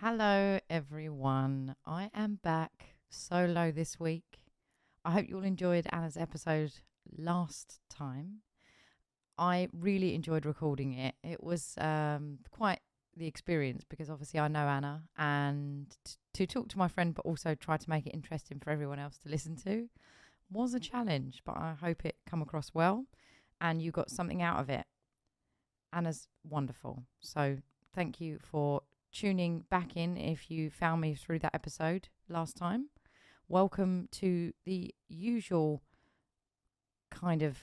Hello, everyone. I am back solo this week. I hope you all enjoyed Anna's episode last time. I really enjoyed recording it. It was quite the experience because obviously I know Anna, and to talk to my friend, but also try to make it interesting for everyone else to listen to was a challenge, but I hope it come across well and you got something out of it. Anna's wonderful. So thank you for tuning back in if you found me through that episode last time. Welcome to the usual kind of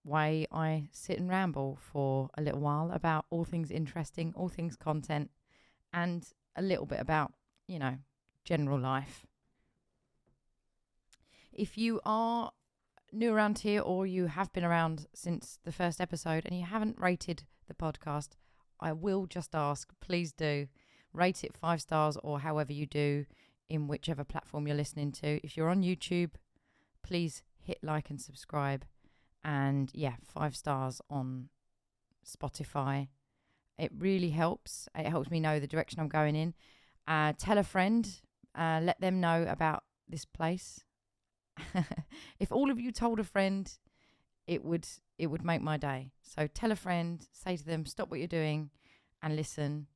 way I sit and ramble for a little while about all things interesting, all things content, and a little bit about, general life. If you are new around here or you have been around since the first episode and you haven't rated the podcast, I will just ask, please do rate it 5 stars or however you do in whichever platform you're listening to. If you're on YouTube, please hit like and subscribe. And 5 stars on Spotify. It really helps. It helps me know the direction I'm going in. Tell a friend. Let them know about this place. If all of you told a friend, it would make my day. So tell a friend, say to them, stop what you're doing and listen,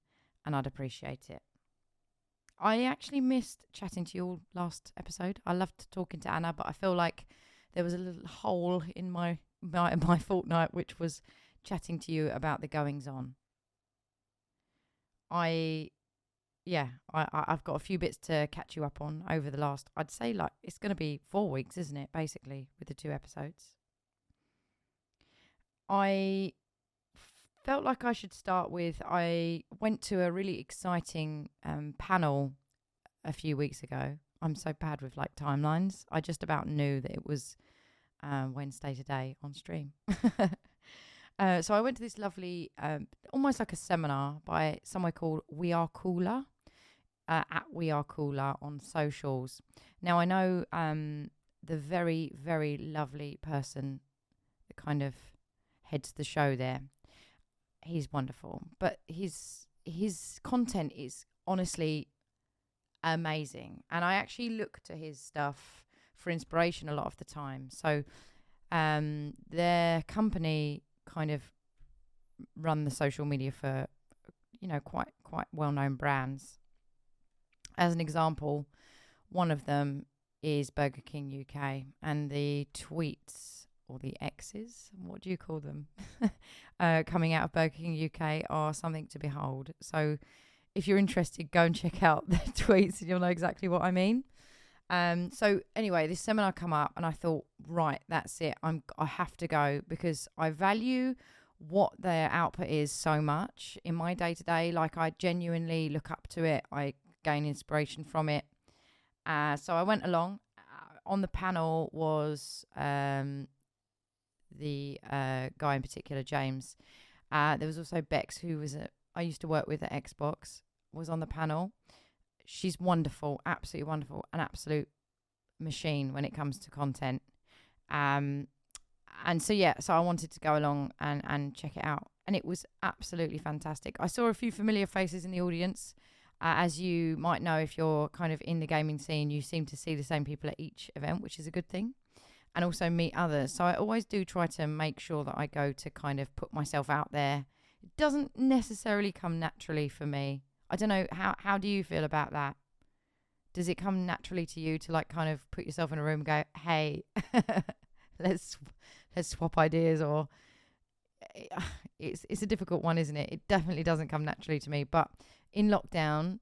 and I'd appreciate it. I actually missed chatting to you all last episode. I loved talking to Anna, but I feel like there was a little hole in my fortnight, which was chatting to you about the goings on. I've got a few bits to catch you up on over the last, I'd say it's going to be 4 weeks, isn't it, basically, with the 2 episodes. I felt like I should start with, I went to a really exciting panel a few weeks ago. I'm so bad with timelines. I just about knew that it was Wednesday today on stream. So I went to this lovely, almost like a seminar by somewhere called We Are Cooler, at We Are Cooler on socials. Now I know the very, very lovely person that kind of heads the show there. He's wonderful, but his content is honestly amazing, and I actually look to his stuff for inspiration a lot of the time. So their company kind of run the social media for quite well-known brands. As an example, one of them is Burger King UK, and the tweets or the X's, what do you call them, coming out of Burger King UK are something to behold. So if you're interested, go and check out the tweets and you'll know exactly what I mean. So anyway, this seminar come up and I thought, right, that's it. I have to go because I value what their output is so much in my day to day. I genuinely look up to it. I gain inspiration from it. So I went along. On the panel was the guy in particular, James. There was also Bex, who I used to work with at Xbox, was on the panel. She's wonderful, absolutely wonderful, an absolute machine when it comes to content. And so I wanted to go along and check it out. And it was absolutely fantastic. I saw a few familiar faces in the audience. As you might know, if you're kind of in the gaming scene, you seem to see the same people at each event, which is a good thing. And also meet others. So I always do try to make sure that I go to kind of put myself out there. It doesn't necessarily come naturally for me. I don't know, how do you feel about that? Does it come naturally to you to kind of put yourself in a room and go, hey, let's swap ideas? Or it's a difficult one, isn't it? It definitely doesn't come naturally to me. But in lockdown,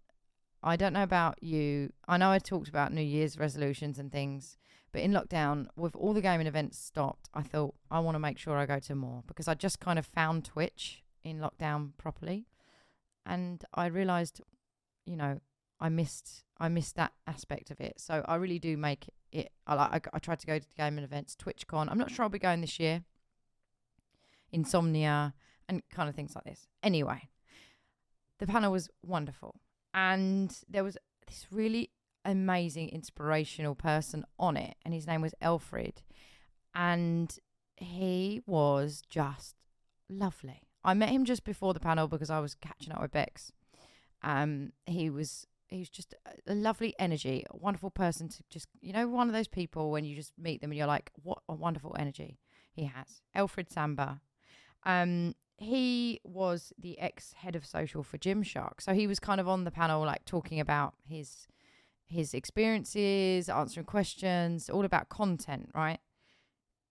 I don't know about you. I know I talked about New Year's resolutions and things, but in lockdown, with all the gaming events stopped, I thought I want to make sure I go to more because I just kind of found Twitch in lockdown properly. And I realised, I missed that aspect of it. So I really do make it. I tried to go to gaming events, TwitchCon. I'm not sure I'll be going this year. Insomnia and kind of things like this. Anyway, the panel was wonderful. And there was this really amazing, inspirational person on it. And his name was Alfred. And he was just lovely. I met him just before the panel because I was catching up with Bex. He was just a lovely energy, a wonderful person to just, one of those people when you just meet them and you're like, what a wonderful energy he has. Alfred Samba. He was the ex-head of social for Gymshark. So he was kind of on the panel, like talking about his experiences, answering questions, all about content, right?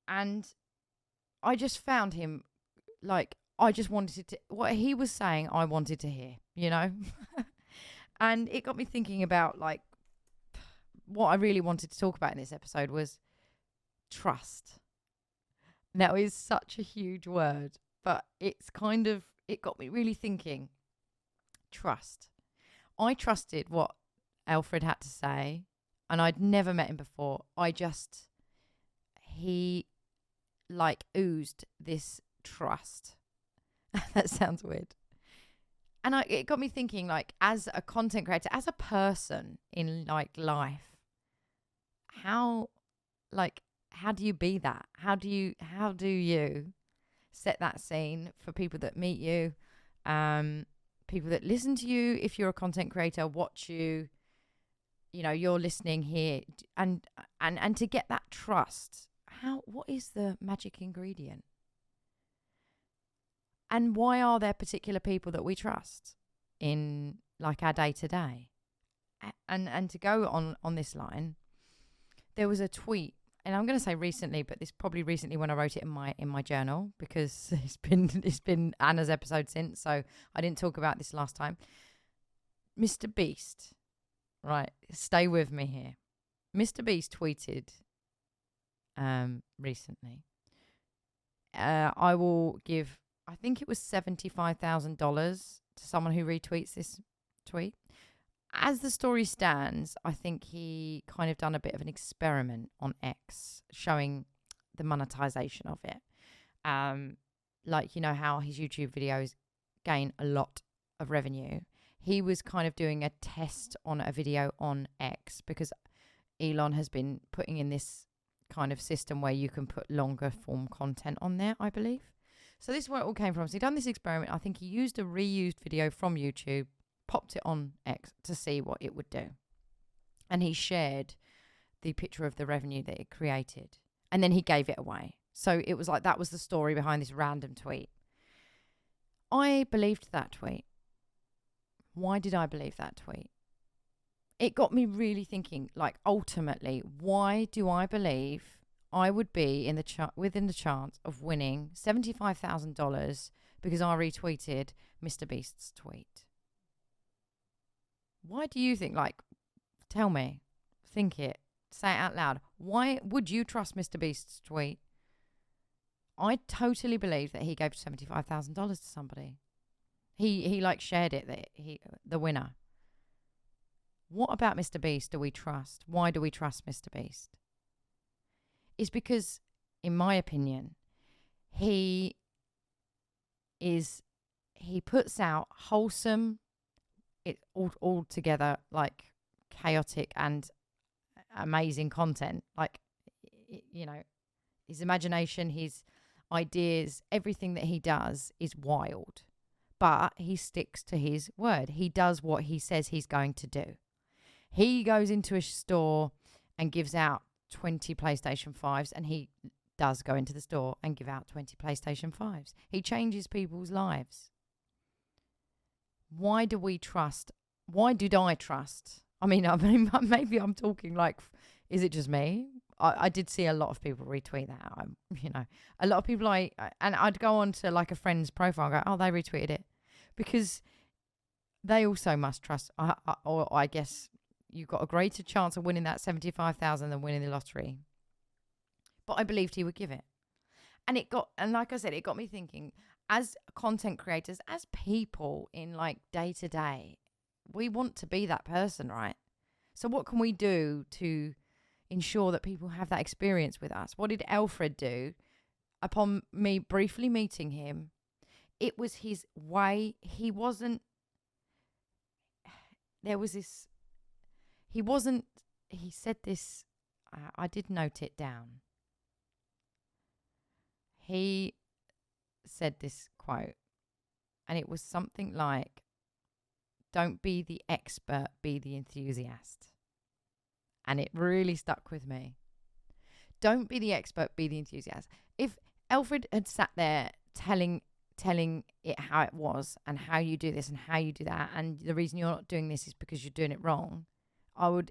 And I just found him, like, I just wanted to, what he was saying, I wanted to hear, And it got me thinking about, like, what I really wanted to talk about in this episode was trust. Now, is such a huge word, but it got me really thinking. Trust. I trusted what Alfred had to say, and I'd never met him before. He, like, oozed this trust. That sounds weird. And it got me thinking, like, as a content creator, as a person in, like, life, how do you be that? How do you set that scene for people that meet you, people that listen to you, if you're a content creator, watch you, you're listening here, and to get that trust, what is the magic ingredient? And why are there particular people that we trust in, like, our day to day? And to go on this line, there was a tweet, and I'm going to say recently, but this probably recently when I wrote it in my journal, because it's been Anna's episode since, so I didn't talk about this last time. Mr. Beast, right? Stay with me here. Mr. Beast tweeted recently. I will give, I think it was $75,000 to someone who retweets this tweet. As the story stands, I think he kind of done a bit of an experiment on X, showing the monetization of it. Like, how his YouTube videos gain a lot of revenue. He was kind of doing a test on a video on X, because Elon has been putting in this kind of system where you can put longer form content on there, I believe. So this is where it all came from. So he done this experiment. I think he used a reused video from YouTube, popped it on X to see what it would do. And he shared the picture of the revenue that it created. And then he gave it away. So it was like, that was the story behind this random tweet. I believed that tweet. Why did I believe that tweet? It got me really thinking, like, ultimately, why do I believe I would be within the chance of winning $75,000 because I retweeted Mr. Beast's tweet? Why do you think? Like, tell me, think it, say it out loud. Why would you trust Mr. Beast's tweet? I totally believe that he gave $75,000 to somebody. He like shared it, that the winner. What about Mr. Beast do we trust? Why do we trust Mr. Beast? It's because, in my opinion, he puts out wholesome, all together, like, chaotic and amazing content. Like, his imagination, his ideas, everything that he does is wild. But he sticks to his word. He does what he says he's going to do. He goes into a store and gives out 20 PlayStation 5s, and he does go into the store and give out 20 PlayStation 5s. He changes people's lives. Why do we trust? Why did I trust? I mean, maybe I'm talking like, is it just me? I did see a lot of people retweet that. A lot of people and I'd go on to, like, a friend's profile and go, oh, they retweeted it, because they also must trust. Or I guess you've got a greater chance of winning that 75,000 than winning the lottery. But I believed he would give it. And like I said, it got me thinking, as content creators, as people in, like, day to day, we want to be that person, right? So what can we do to ensure that people have that experience with us? What did Alfred do? Upon me briefly meeting him, it was his way. He said this, I did note it down. He said this quote, and it was something like, don't be the expert, be the enthusiast. And it really stuck with me. Don't be the expert, be the enthusiast. If Alfred had sat there telling it how it was and how you do this and how you do that, and the reason you're not doing this is because you're doing it wrong,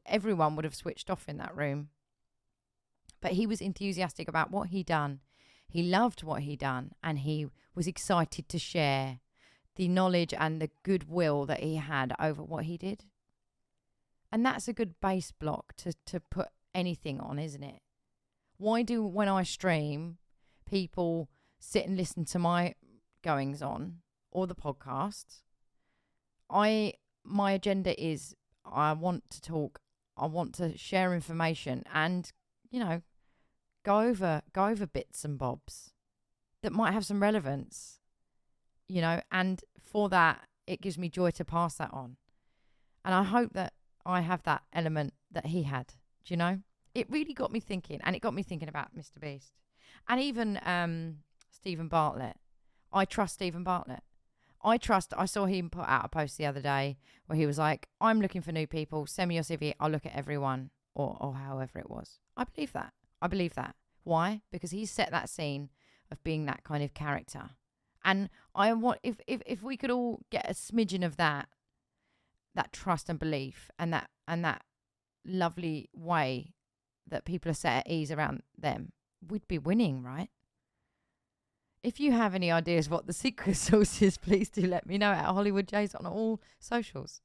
everyone would have switched off in that room. But he was enthusiastic about what he'd done. He loved what he'd done, and he was excited to share the knowledge and the goodwill that he had over what he did. And that's a good base block to put anything on, isn't it? Why do, when I stream, people sit and listen to my goings on or the podcasts? My agenda is I want to talk, I want to share information and, go over bits and bobs that might have some relevance, and for that, it gives me joy to pass that on. And I hope that I have that element that he had, do you know? It really got me thinking, and it got me thinking about Mr. Beast. And even Stephen Bartlett. I trust Stephen Bartlett. I saw him put out a post the other day where he was like, I'm looking for new people, send me your CV, I'll look at everyone, or however it was. I believe that. Why? Because he set that scene of being that kind of character. And I want, if we could all get a smidgen of that trust and belief and that lovely way that people are set at ease around them, we'd be winning, right? If you have any ideas what the secret sauce is, please do let me know at Holliewoodjays on all socials.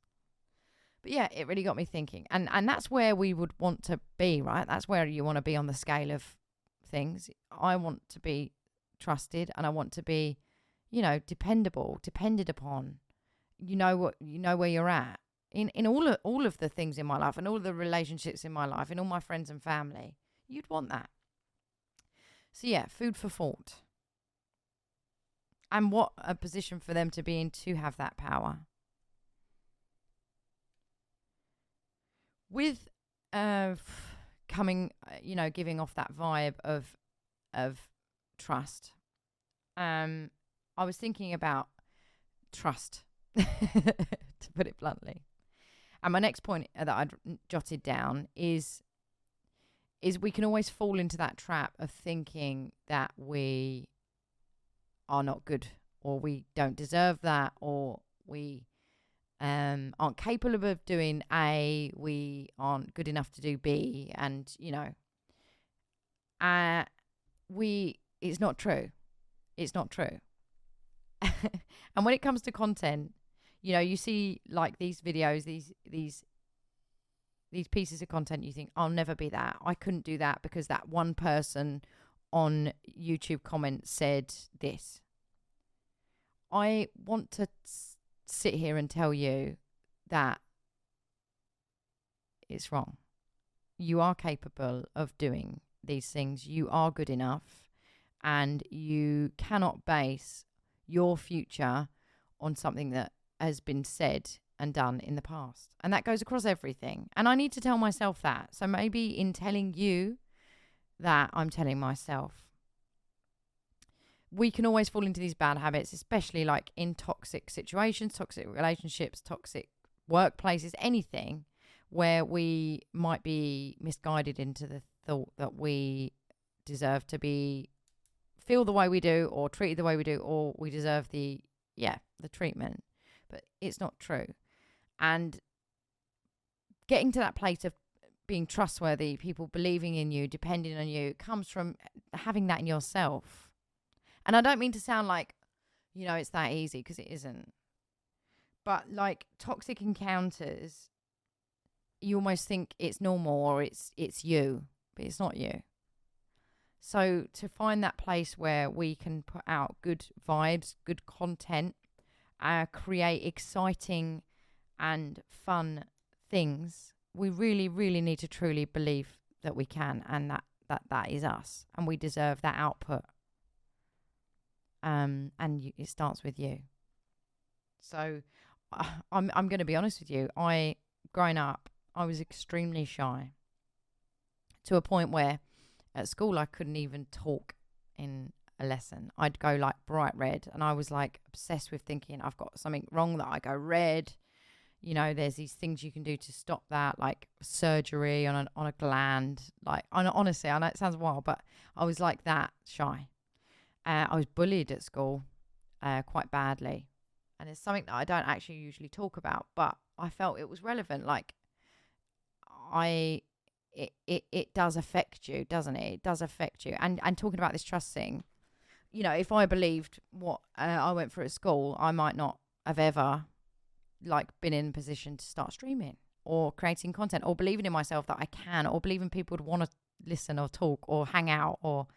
But yeah, it really got me thinking. And that's where we would want to be, right? That's where you want to be on the scale of things. I want to be trusted, and I want to be, dependable, depended upon. Where you're at. In all of the things in my life and all the relationships in my life and all my friends and family, you'd want that. So yeah, food for thought. And what a position for them to be in to have that power. With giving off that vibe of trust. I was thinking about trust, to put it bluntly. And my next point that I'd jotted down is we can always fall into that trap of thinking that we are not good, or we don't deserve that, or we aren't capable of doing A, we aren't good enough to do B, and it's not true. It's not true. And when it comes to content, you see like these videos, these pieces of content, you think, I'll never be that. I couldn't do that because that one person on YouTube comment said this. I want to sit here and tell you that it's wrong. You are capable of doing these things. You are good enough, and you cannot base your future on something that has been said and done in the past. And that goes across everything. And I need to tell myself that. So maybe in telling you that, I'm telling myself. We can always fall into these bad habits, especially like in toxic situations, toxic relationships, toxic workplaces, anything where we might be misguided into the thought that we deserve to feel the way we do, or treated the way we do, or we deserve the treatment. But it's not true. And getting to that place of being trustworthy, people believing in you, depending on you, comes from having that in yourself. And I don't mean to sound like, it's that easy, because it isn't. But like toxic encounters, you almost think it's normal, or it's you, but it's not you. So to find that place where we can put out good vibes, good content, create exciting and fun things, we really, really need to truly believe that we can, and that is us, and we deserve that output. It starts with you. So I'm going to be honest with you. Growing up, I was extremely shy, to a point where at school I couldn't even talk in a lesson. I'd go like bright red, and I was like obsessed with thinking I've got something wrong that I go red. There's these things you can do to stop that, like surgery on a gland. Like, honestly, I know it sounds wild, but I was like that shy. I was bullied at school quite badly. And it's something that I don't actually usually talk about, but I felt it was relevant. Like, it does affect you, doesn't it? It does affect you. And talking about this trust thing, if I believed what I went through at school, I might not have ever been in a position to start streaming or creating content or believing in myself that I can, or believing people would want to listen or talk or hang out, or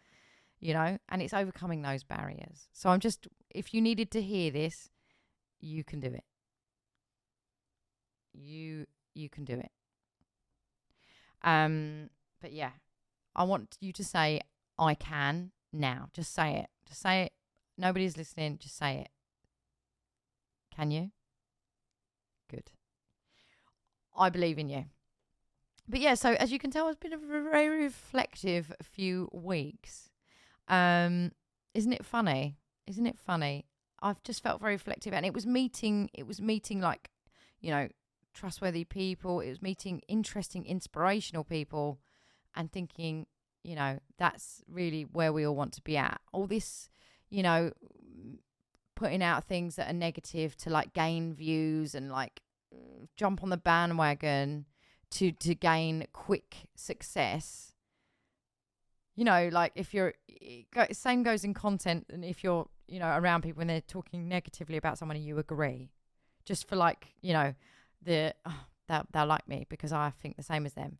and it's overcoming those barriers. So if you needed to hear this, you can do it. You can do it. But yeah, I want you to say I can now. Just say it. Just say it. Nobody's listening. Just say it. Can you? Good. I believe in you. But yeah, so as you can tell, it's been a very reflective few weeks. Isn't it funny? Isn't it funny? I've just felt very reflective, and it was meeting trustworthy people. It was meeting interesting, inspirational people, and thinking, that's really where we all want to be at. All this, putting out things that are negative to gain views and jump on the bandwagon to gain quick success. If you're, same goes in content, and if you're, around people and they're talking negatively about someone and you agree, just for they'll like me because I think the same as them.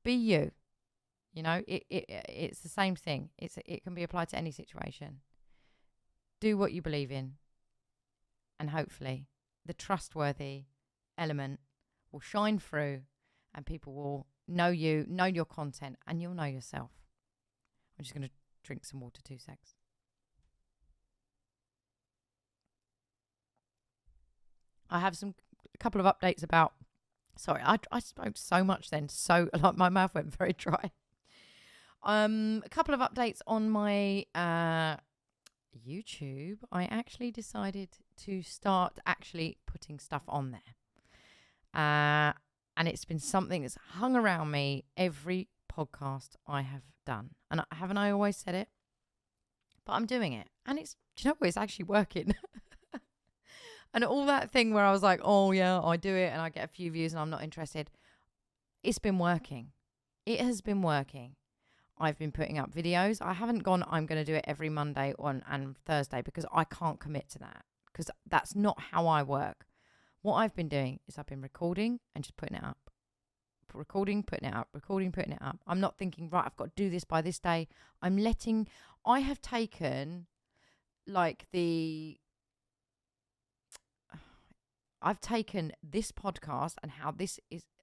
Be you. It's the same thing. It can be applied to any situation. Do what you believe in, and hopefully the trustworthy element will shine through, and people will know you, know your content, and you'll know yourself. I'm just going to drink some water, 2 secs. I have a couple of updates about. Sorry, I spoke so much then, so my mouth went very dry. A couple of updates on my YouTube. I actually decided to start actually putting stuff on there, and it's been something that's hung around me every podcast I have done. And haven't I always said it? But I'm doing it, and do you know what? It's actually working. And all that thing where I was like, oh yeah, I do it and I get a few views and I'm not interested. It's been working. It has been working. I've been putting up videos. I haven't gone, I'm going to do it every Monday and Thursday, because I can't commit to that, because that's not how I work. What I've been doing is I've been recording and just putting it up. Recording, putting it up, recording, putting it up. I'm not thinking, right, I've got to do this by this day. I have taken I've taken this podcast and how this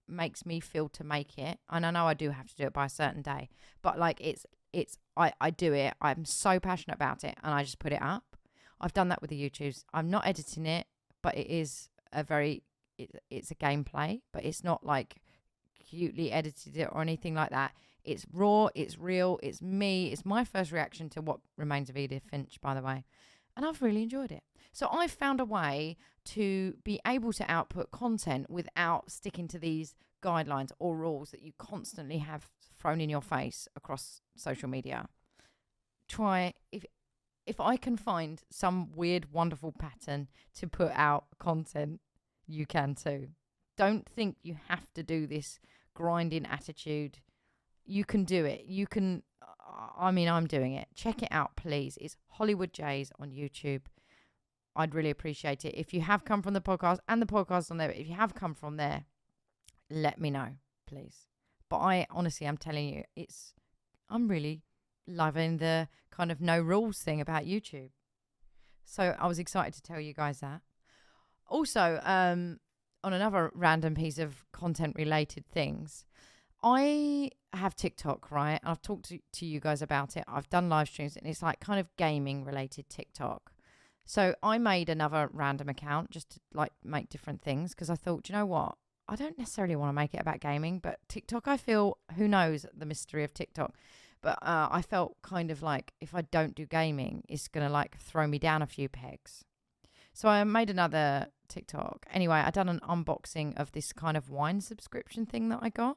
makes me feel to make it. And I know I do have to do it by a certain day, but I do it. I'm so passionate about it, and I just put it up. I've done that with the YouTubes. I'm not editing it, but it is it's a gameplay, but it's not cutely edited it or anything like that. It's raw, it's real, it's me. It's my first reaction to What Remains of Edith Finch, by the way. And I've really enjoyed it. So I've found a way to be able to output content without sticking to these guidelines or rules that you constantly have thrown in your face across social media. If I can find some weird, wonderful pattern to put out content, you can too. Don't think you have to do this grinding attitude. You can do it. I'm doing it. Check it out, please. It's Holliewoodjays on YouTube. I'd really appreciate it. If you have come from the podcast and the podcast on there, if you have come from there, let me know, please. But I'm telling you, I'm really loving the kind of no rules thing about YouTube. So I was excited to tell you guys that. Also, on another random piece of content related things, I have TikTok, right? I've talked to you guys about it. I've done live streams, and it's kind of gaming related TikTok. So I made another random account just to make different things, because I thought, do you know what? I don't necessarily want to make it about gaming, but TikTok, I feel, who knows the mystery of TikTok. But I felt kind of if I don't do gaming, it's going to throw me down a few pegs. So I made another TikTok. Anyway, I done an unboxing of this kind of wine subscription thing that I got.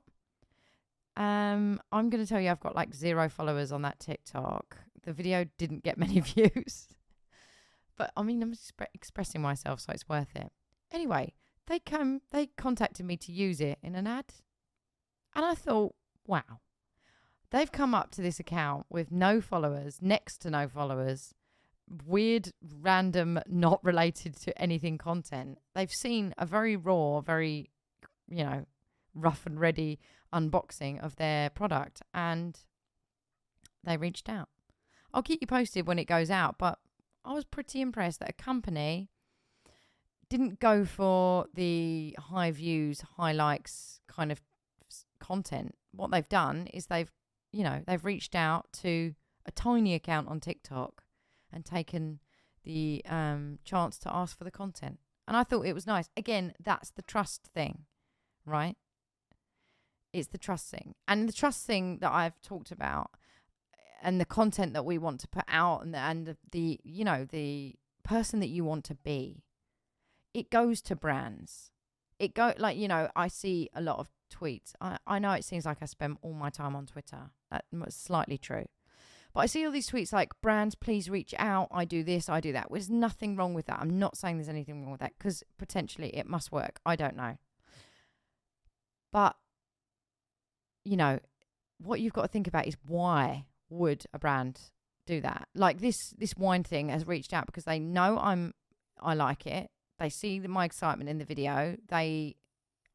I'm going to tell you, I've got like 0 followers on that TikTok. The video didn't get many views. But I mean, I'm expressing myself, so it's worth it. Anyway, they contacted me to use it in an ad. And I thought, wow, they've come up to this account with no followers, next to no followers, weird, random, not related to anything content. They've seen a very raw, very, rough and ready unboxing of their product, and they reached out. I'll keep you posted when it goes out, but I was pretty impressed that a company didn't go for the high views, high likes kind of content. What they've done is they've reached out to a tiny account on TikTok and taken the chance to ask for the content. And I thought it was nice. Again, that's the trust thing, right? It's the trust thing. And the trust thing that I've talked about, and the content that we want to put out, and the person that you want to be, it goes to brands. I see a lot of tweets. I know it seems like I spend all my time on Twitter. That's slightly true. But I see all these tweets like, brands, please reach out. I do this, I do that. There's nothing wrong with that. I'm not saying there's anything wrong with that, because potentially it must work. I don't know. But, what you've got to think about is, why would a brand do that? Like this wine thing has reached out because they know I like it. They see my excitement in the video.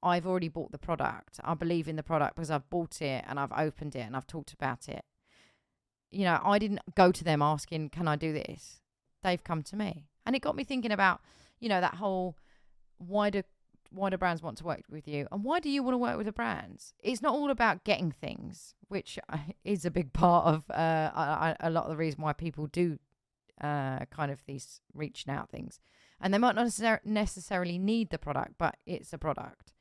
I've already bought the product. I believe in the product because I've bought it and I've opened it and I've talked about it. I didn't go to them asking, can I do this? They've come to me. And it got me thinking about, that whole, why do brands want to work with you? And why do you want to work with the brands? It's not all about getting things, which is a big part of a lot of the reason why people do kind of these reaching out things. And they might not necessarily need the product, but it's a product.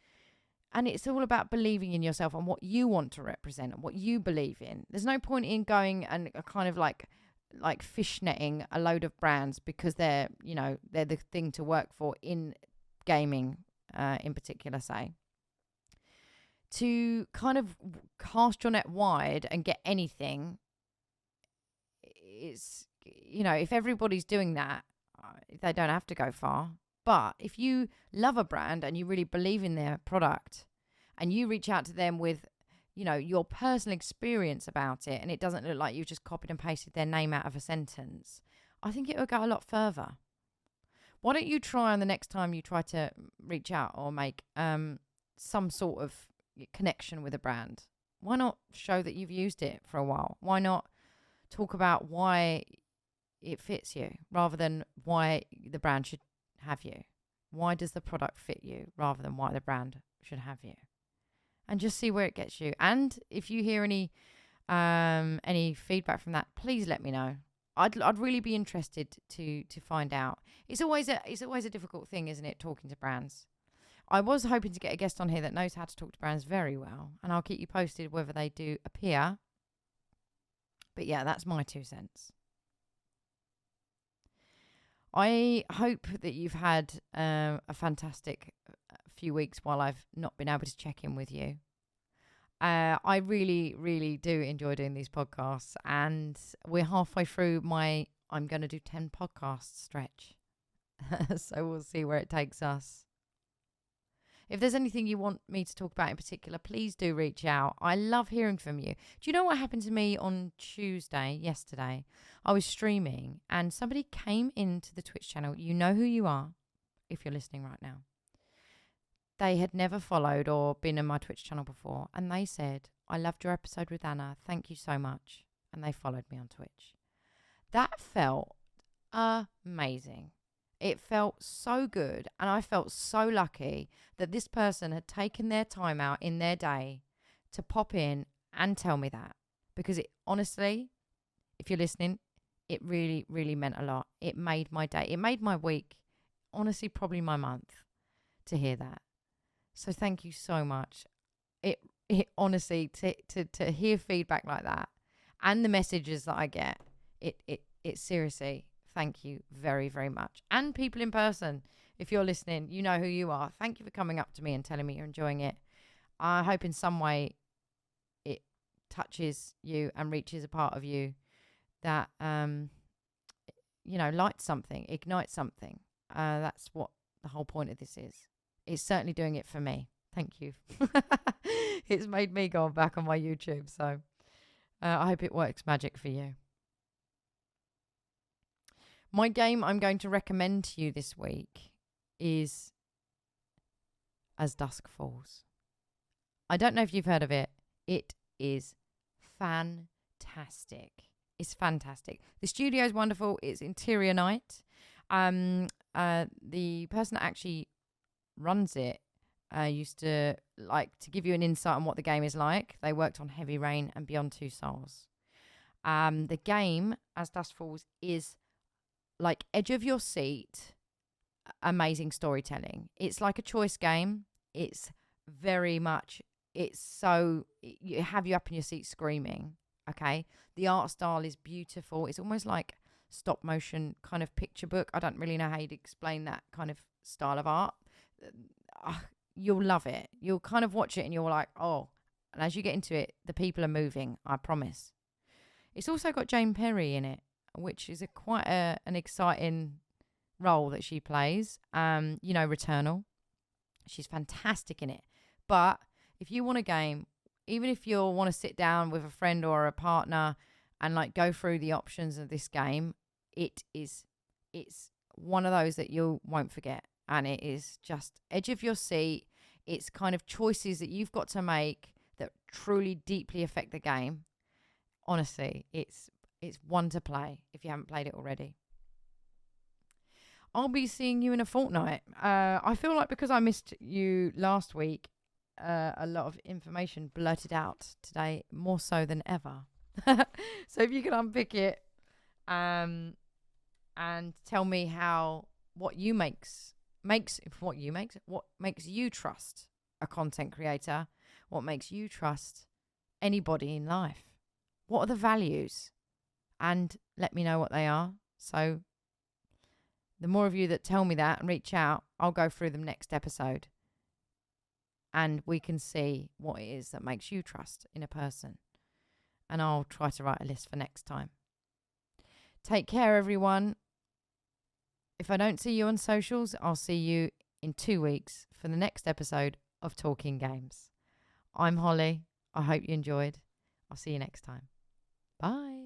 And it's all about believing in yourself and what you want to represent and what you believe in. There's no point in going and kind of like fishnetting a load of brands because they're the thing to work for in gaming in particular, say. To kind of cast your net wide and get anything, it's, if everybody's doing that, they don't have to go far. But if you love a brand and you really believe in their product and you reach out to them with, your personal experience about it, and it doesn't look like you've just copied and pasted their name out of a sentence, I think it will go a lot further. Why don't you try on the next time you try to reach out or make some sort of connection with a brand? Why not show that you've used it for a while? Why not talk about why it fits you rather than why the brand should have you? Why does the product fit you rather than why the brand should have you? And just see where it gets you. And if you hear any feedback from that, please let me know. I'd really be interested to find out. It's always a difficult thing, isn't it, talking to brands? I was hoping to get a guest on here that knows how to talk to brands very well, and I'll keep you posted whether they do appear. But yeah, that's my 2 cents. I hope that you've had a fantastic few weeks while I've not been able to check in with you. I really, really do enjoy doing these podcasts, and we're halfway through my I'm going to do 10 podcasts stretch. So we'll see where it takes us. If there's anything you want me to talk about in particular, please do reach out. I love hearing from you. Do you know what happened to me on Tuesday, yesterday? I was streaming and somebody came into the Twitch channel. You know who you are if you're listening right now. They had never followed or been in my Twitch channel before. And they said, I loved your episode with Anna. Thank you so much. And they followed me on Twitch. That felt amazing. It felt so good, and I felt so lucky that this person had taken their time out in their day to pop in and tell me that. Because it honestly, if you're listening, it really, really meant a lot. It made my day. It made my week. Honestly, probably my month to hear that. So thank you so much. It honestly, to hear feedback like that and the messages that I get, it seriously thank you very, very much. And people in person, if you're listening, you know who you are. Thank you for coming up to me and telling me you're enjoying it. I hope in some way it touches you and reaches a part of you that, lights something, ignites something. That's what the whole point of this is. It's certainly doing it for me. Thank you. It's made me go back on my YouTube. So I hope it works magic for you. My game I'm going to recommend to you this week is As Dusk Falls. I don't know if you've heard of it. It is fantastic. It's fantastic. The studio is wonderful. It's Interior Night. The person that actually runs it used to like to give you an insight on what the game is like. They worked on Heavy Rain and Beyond Two Souls. The game, As Dusk Falls, is like edge of your seat, amazing storytelling. It's like a choice game. It's very much, you have you up in your seat screaming. Okay. The art style is beautiful. It's almost like stop motion kind of picture book. I don't really know how you'd explain that kind of style of art. You'll love it. You'll kind of watch it and you're like, oh, and as you get into it, the people are moving, I promise. It's also got Jane Perry in it, which is quite an exciting role that she plays. Returnal. She's fantastic in it. But if you want a game, even if you want to sit down with a friend or a partner and like go through the options of this game, it's one of those that you won't forget. And it is just edge of your seat. It's kind of choices that you've got to make that truly deeply affect the game. Honestly, it's one to play if you haven't played it already. I'll be seeing you in a fortnight. I feel like because I missed you last week, a lot of information blurted out today, more so than ever. So if you can unpick it and tell me what makes you trust a content creator, what makes you trust anybody in life, what are the values, and let me know what they are. So the more of you that tell me that and reach out, I'll go through them next episode and we can see what it is that makes you trust in a person, and I'll try to write a list for next time. Take care, everyone. If I don't see you on socials, I'll see you in 2 weeks for the next episode of Talking Games. I'm Holly. I hope you enjoyed. I'll see you next time. Bye.